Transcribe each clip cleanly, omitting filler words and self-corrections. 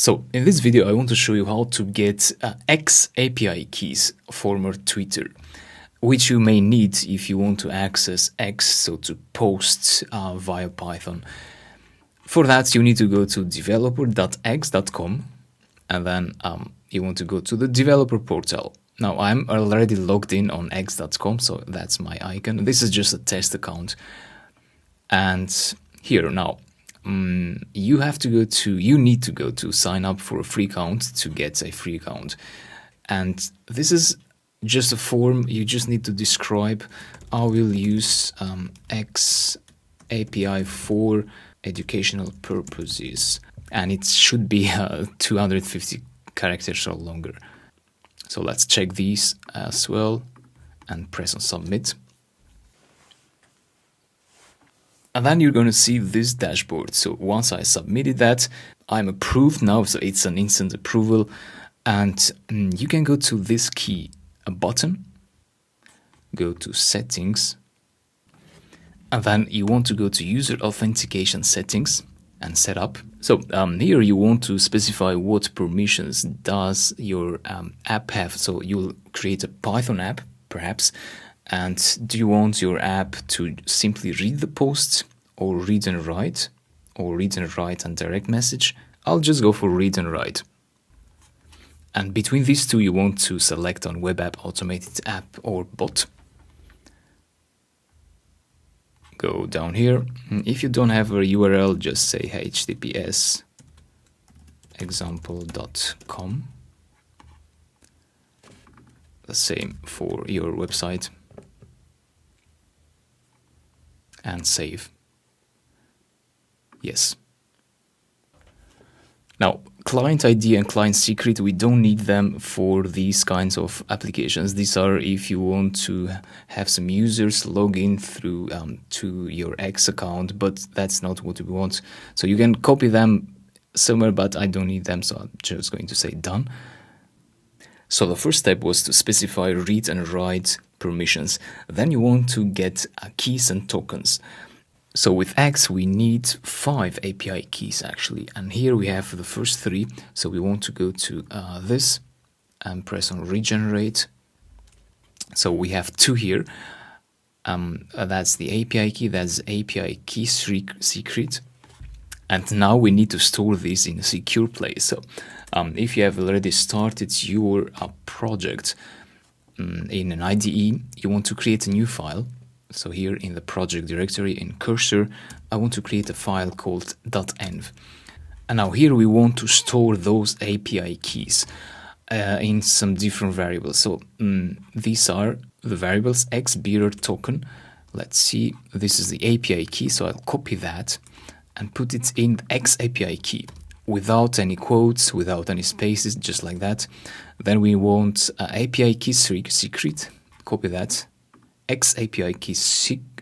So in this video, I want to show you how to get X API keys, former Twitter, which you may need if you want to access X, so to post via Python. For that, you need to go to developer.x.com, and then you want to go to the developer portal. Now, I'm already logged in on x.com, so that's my icon. This is just a test account. And here now, you need to go to sign up for a free account to get a free account. And this is just a form. You just need to describe, I will use X API for educational purposes. And it should be 250 characters or longer. So let's check these as well and press on submit. And then you're going to see this dashboard. So once I submitted that, I'm approved now. So it's an instant approval. And you can go to this key button, go to settings, and then you want to go to user authentication settings and set up. So here you want to specify what permissions does your app have. So you'll create a Python app, perhaps. And do you want your app to simply read the posts, or read and write, or read and write and direct message? I'll just go for read and write. And between these two, you want to select on web app, automated app, or bot. Go down here. If you don't have a URL, just say https example.com. The same for your website. And save. Yes. Now, client ID and client secret, we don't need them for these kinds of applications. These are if you want to have some users log in through to your X account, but that's not what we want. So you can copy them somewhere, but I don't need them, so I'm just going to say done. So the first step was to specify read and write permissions. Then you want to get keys and tokens. So with X, we need 5 API keys actually. And here we have the first 3. So we want to go to this and press on regenerate. So we have 2 here. That's the API key, that's API key secret. And now we need to store this in a secure place. So if you have already started your project in an IDE, you want to create a new file. So here in the project directory in cursor, I want to create a file called .env. And now here we want to store those API keys in some different variables. So these are the variables X bearer token. Let's see, this is the API key. So I'll copy that and put it in the X API key without any quotes, without any spaces, just like that. Then we want API key secret, copy that. X API key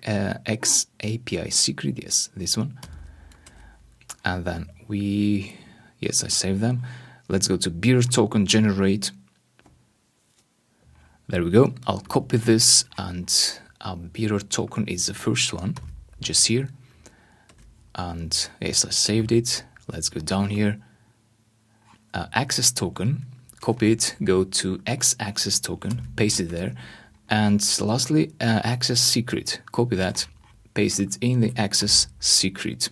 X API secret, yes, this one. And then I save them. Let's go to bearer token generate. There we go. I'll copy this, and bearer token is the first one, just here. And yes, I saved it. Let's go down here. Access token, copy it, go to X access token, paste it there. And lastly, access secret, copy that, paste it in the access secret.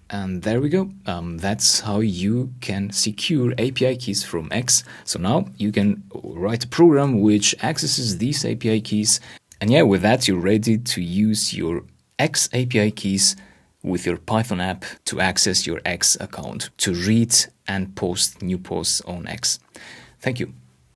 And there we go. That's how you can secure API keys from X. So now you can write a program which accesses these API keys. And yeah, with that, you're ready to use your X API keys with your Python app to access your X account, to read and post new posts on X. Thank you.